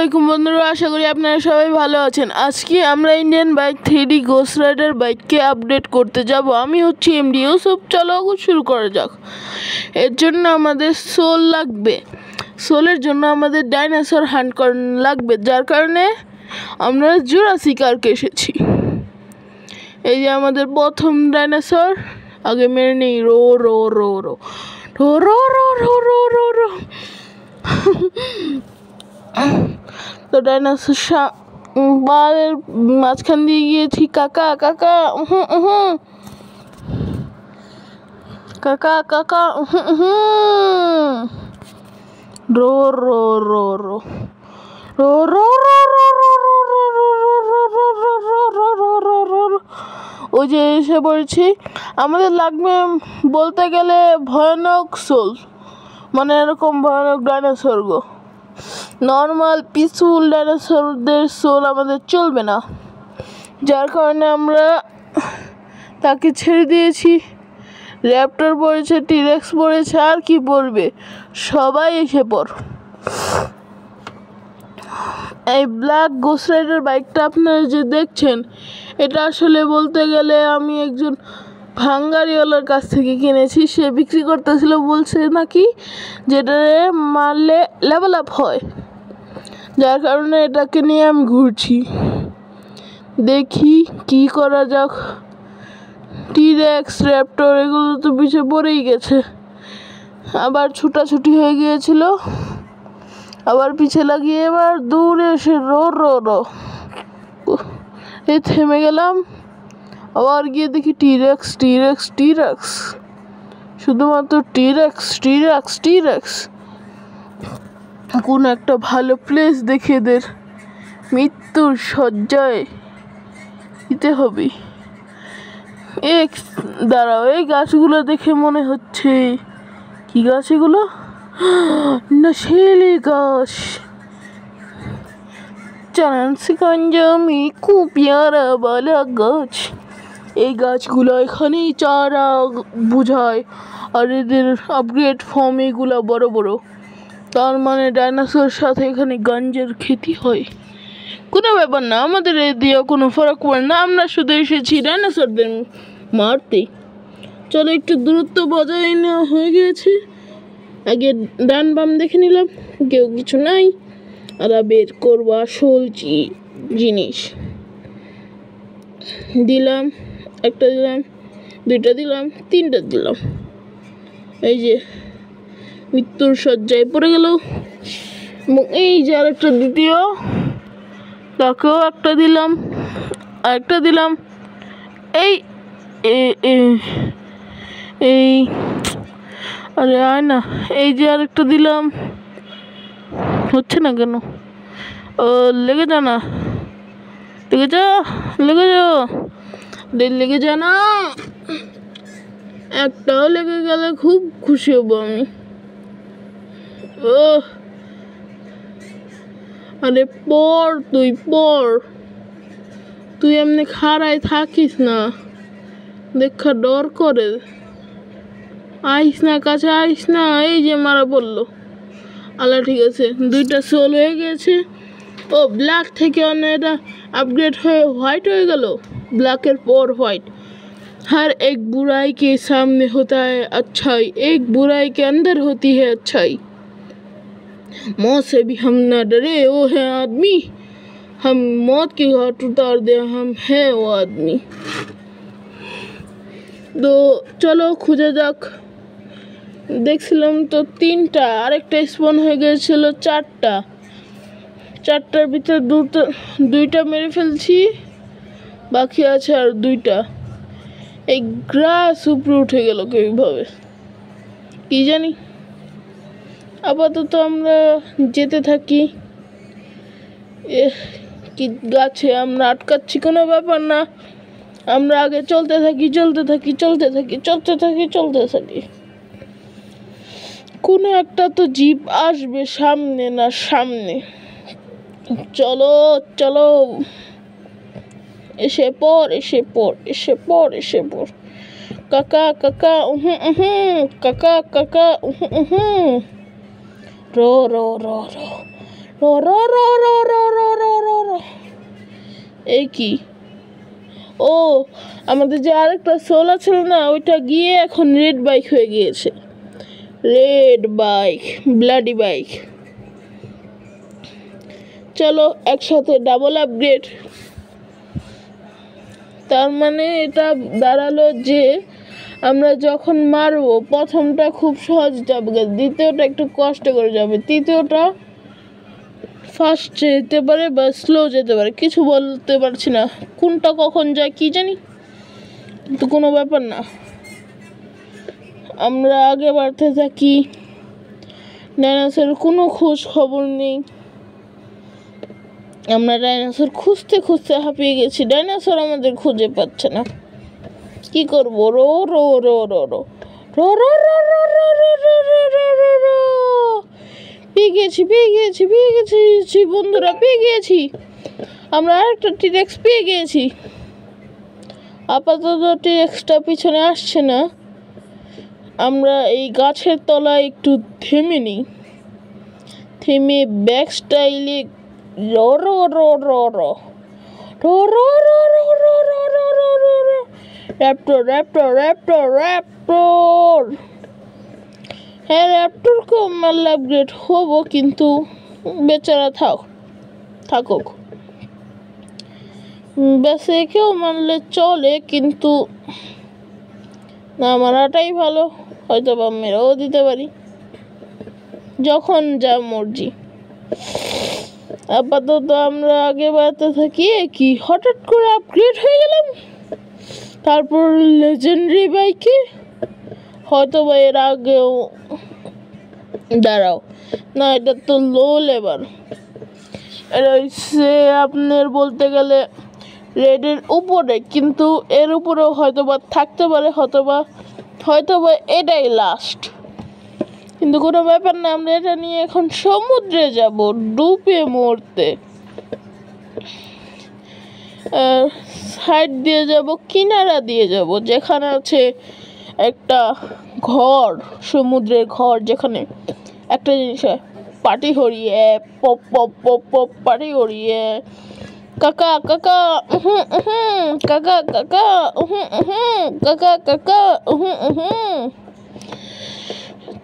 আলাইকুম বন্ধুরা, আশা করি আপনারা সবাই ভালো আছেন। আজকে আমরা Indian bike 3D ghost rider বাইককে আপডেট করতে যাব। আমি হচ্ছি এমডি ইউসুফ। চলো শুরু করা যাক। এর জন্য আমাদের সোল লাগবে। সোলের জন্য আমাদের ডাইনোসর হান্ট করা লাগবে, যার কারণে আমরা জুরাসিক পার্কে এসেছি। এই যে আমাদের প্রথম ডাইনোসর, আগে মেরে নেই। রো রো রো রো রো রো রো রো রো রো রো। তো ডাইনোসর বালের মাঝখান দিয়ে গিয়েছি। কাকা কাকা কাকা কাকা রো রো রো রো রো রো রো। ওই যে এসে পড়েছি। আমাদের লাগবে বলতে গেলে ভয়ানক সোল, মানে এরকম ভয়ানক ডাইনোসর গো। নর্মাল পিসফুল ডাইনোসরদের সোল আমাদের চলবে না, যার কারণে আমরা তাকে ছেড়ে দিয়েছি। র্যাপটর পড়েছে, টিরেক্স পড়েছে, আর কি পড়বে, সবাই এসে পড়। এই ব্ল্যাক গোস্ট রাইডার বাইকটা আপনারা যে দেখছেন, এটা আসলে বলতে গেলে আমি একজন ভাঙ্গারিওয়ালার কাছ থেকে কিনেছি। সে বিক্রি করতেছিল, বলছে নাকি যেটারে মারলে লেভেল আপ হয়, যার কারণে এটাকে নিয়ে আমি ঘুরছি। দেখি কি করা যাক। টিরেক্স, র্যাপটর এগুলো তো পিছিয়ে পড়েই গেছে। আবার ছুটাছুটি হয়ে গিয়েছিল, আবার পিছে লাগিয়ে এবার দূরে এসে রো রো রো। এই থেমে গেলাম, আবার গিয়ে দেখি টিরেক্স টিরেক্স টিরেক্স, শুধুমাত্র টিরেক্স টিরেক্স টিরেক্স। কোন একটা ভালো প্লেস দেখে এদের মৃত্যুর শয্যায় দিতে হবে। দাঁড়াও, এই গাছগুলো দেখে মনে হচ্ছে, কি গাছ এগুলো? না, শেলি গাছ। চারানসিগঞ্জমি খুব পেয়ারা বালা গাছ। এই গাছগুলো এখানেই চারা বুঝায়, আর এদের আপগ্রেড ফর্ম এগুলো বড় বড়। তার মানে ডাইনোসর সাথে এখানে গাঞ্জের খেতি হয়। কোনো ব্যাপার না, আমাদের এ দিয়ে কোনো ফরক পড়ে না। আমরা শুধু এসেছি ডাইনোসরদের মারতে। চলো, একটু দূরত্ব বজায় নেওয়া হয়ে গিয়েছে। আগে ডান বাম দেখে নিলাম, কেউ কিছু নাই। আর বের করবো আসল জিনিস। দিলাম, একটা দিলাম, দুইটা দিলাম, তিনটা দিলাম। এই যে মৃত্যুর শয্যায় পড়ে গেল। এবং এই যে আরেকটা দ্বিতীয়, তাকেও একটা দিলাম, আরেকটা দিলাম। এই এই আরে আয় না, এই যে আরেকটা দিলাম। হচ্ছে না কেন? ও লেগে যা না, লেগে যা, লেগে যা, লেগে যা না। একটাও লেগে গেলে খুব খুশি হব আমি। ও আরে পড়, তুই পড়, তুই এমনি খাড়ায় থাকিস না, দেখা ডর করে। আইস না, কাছে আইস না। এই যে মারা পড়লো। আল্লাহ, ঠিক আছে, দুইটা সোল হয়ে গেছে। ও ব্ল্যাক থেকে অন্য এটা আপগ্রেড হয়ে হোয়াইট হয়ে গেল। ব্ল্যাকের পর হোয়াইट। हर एक बुराई के सामने होता है अच्छाई, एक बुराई के अंदर होती है अच्छाई। मौत से भी हम न डरे, वो है आदमी, हम मौत की घाट उतार दे, हम है वो आदमी। তো চলো খুঁজে যাক। দেখছিলাম তো তিনটা, আরেকটা স্পন হয়ে গিয়েছিল চারটা। চারটার ভিতরে দুইটা মেরে ফেলছি, বাকি আছে আর দুইটা। এই গ্রাস উপরে উঠে গেল কিভাবে কি জানি। আপাতত আমরা যেতে থাকি। কি গাছে আমরা আটকাচ্ছি, কোনো ব্যাপার না। আমরা আগে চলতে থাকি, চলতে থাকি, চলতে থাকি, চলতে থাকি, চলতে থাকি। কোনো একটা তো জিপ আসবে সামনে না সামনে। চলো চলো, এসে পড়, এসে পড়, এসে পড়, এসে পড়। কাকা কাকা কাকা কাকা রো রো রো রো র র র র র র র র। এই কি? ও, আমাদের যে আরেকটা সোলা ছিল না, ওইটা গিয়ে এখন রেড বাইক হয়ে গিয়েছে। Red bike, bloody bike. চলো একসাথে ডাবল আপগ্রেড। তার মানে এটা দাঁড়ালো যে আমরা যখন মারবো প্রথমটা খুব সহজ যাবে, দ্বিতীয়টা একটু কষ্ট করে যাবে, তৃতীয়টা ফাস্ট যেতে পারে বা স্লো যেতে পারে, কিছু বলতে পারছি না কোনটা কখন যায় কি জানি, কিন্তু কোনো ব্যাপার না। আমরা আগে বাড়তে থাকি। ডাইনোসরের কোনো খোঁজ খবর নেই। আমরা ডাইনোসর খুঁজতে খুঁজতে হাঁপিয়ে গেছি, ডাইনোসর আমাদের খুঁজে পাচ্ছে না। কি করবো? রো রো রো রো রো রো রো রো রো রো রো রো রো রো রো। পেয়ে গিয়েছি বন্ধুরা, পেয়ে গিয়েছি। আমরা আরেকটা টিরেক্স পেয়ে গিয়েছি। আপাতত টিরেক্সটা পিছনে আসছে না। আমরা এই গাছের তলায় একটু থেমে নিই, থেমে ব্যাক স্টাইলে র র র র র র র র র র র র র র র। Raptor Raptor Raptor Raptor. হ্যাঁ, র্যাপ্টরকেও মারলে আপগ্রেড হবো, কিন্তু বেচারা থাকুক। বেঁচে কেউ মারলে চলে, কিন্তু না মারাটাই ভালো। হয়তো বা মেরেও দিতে পারি, যখন যা মর্জি। আপাতত আমরা আগে বাড়তে থাকি। কি হঠাৎ করে আপগ্রেড হয়ে গেলাম, তারপর লেজেন্ডারি বাইকে। হয়তো বা এর আগেও দাঁড়াও না, এটা তো লো লেভেল। এটা হচ্ছে আপনার বলতে গেলে রেডের উপরে, কিন্তু এর উপরেও হয়তো বা থাকতে পারে, হয়তো বা এটাই লাস্ট, কিন্তু কোনো ব্যাপার না। আমরা এটা নিয়ে এখন সমুদ্রে যাব ডুবে মরতে। সাইড দিয়ে যাব, কিনারা দিয়ে যাব, যেখানে আছে একটা ঘর, সমুদ্রের ঘর, যেখানে একটা জিনিস হয়, পাটি হরিয়ে পপ পপ পপ পপ পাটি হরিয়ে কাকা কাকা কাকা কাকা কাকা কাকা।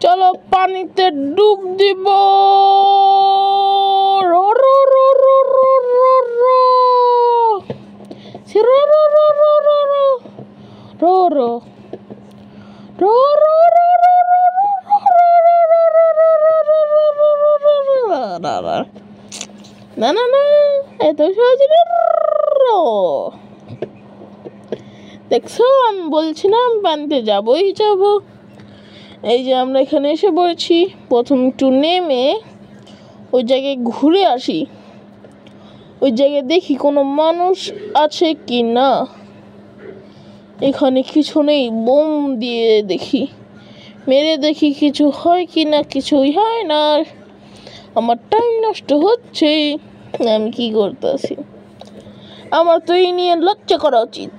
চলো পানিতে ডুব দিব। রো রো রো রো রো রো রো রো রো রো রো রো রো রো রো রো না না না, এত সহজ দেখছো? আমি বলছিলাম পানিতে যাবই যাব। এই যে আমরা এখানে এসে পড়েছি। প্রথম একটু নেমে ওই জায়গায় ঘুরে আসি, ওই জায়গায় দেখি কোনো মানুষ আছে কি না। এখানে কিছু নেই, বোম দিয়ে দেখি, মেরে দেখি কিছু হয় কি না। কিছুই হয় না, আমার টাইম নষ্ট হচ্ছে। আমি কি করতেছি? আমার তো এই নিয়ে লজ্জা করা উচিত।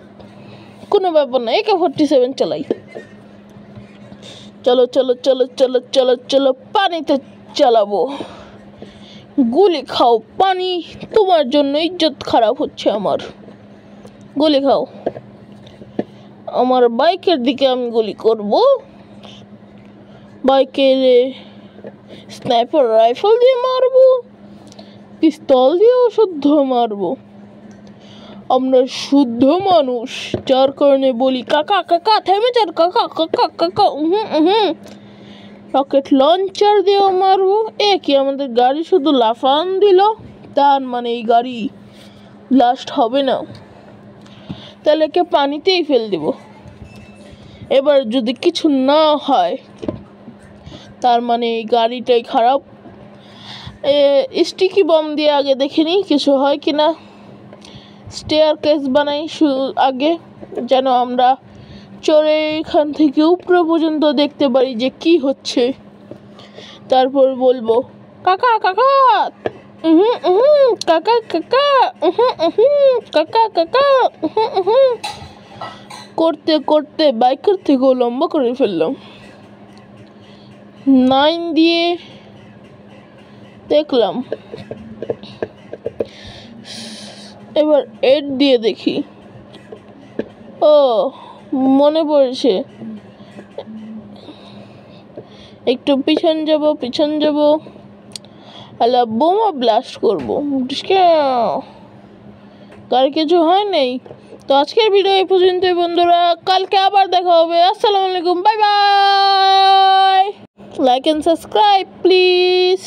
কোনো ব্যাপার না, AK-47 চালাই। চলো চলো চলো চলো চলো চলো পানিতে চালাবো। গুলি খাও পানি, তোমার জন্য ইজ্জত খারাপ হচ্ছে আমার। গুলি খাও। আমার বাইকের দিকে আমি গুলি করব। বাইকের স্নাইপার রাইফেল দিয়ে মারবো, পিস্তল দিয়েও শুদ্ধ মারবো। আমরা শুদ্ধ মানুষ, যার কারণে বলি কাকা কাকা থেমে যান, কাকা কাকা কাকা। রকেট লঞ্চার দিয়েও মারবো। কি আমাদের গাড়ি শুধু লাফান দিল, তার মানে এই গাড়ি ব্লাস্ট হবে না, তাহলে কে পানিতেই ফেল দিব। এবার যদি কিছু না হয়, তার মানে এই গাড়িটাই খারাপ। স্টিকি বম দিয়ে আগে দেখে নিই কিছু হয় কিনা। স্টেয়ার কেস বানাই আগে, যেন আমরা চড়ে এখান থেকে উপরে পর্যন্ত দেখতে পারি যে কি হচ্ছে। তারপর বলবো কাকা কাকা কাকা কাকা কাকা কাকা করতে করতে বাইকের থেকেও লম্বা করে ফেললাম। 9 দিয়ে দেখলাম। এবার 8 দিয়ে দেখি। ও মনে পড়েছে, একটু পিছন যাব, আলা বোমা ব্লাস্ট করবো। কার কিছু হয় নাই। তো আজকের ভিডিও এই পর্যন্তই বন্ধুরা, কালকে আবার দেখা হবে। আসসালামু আলাইকুম, bye bye. Like and subscribe please.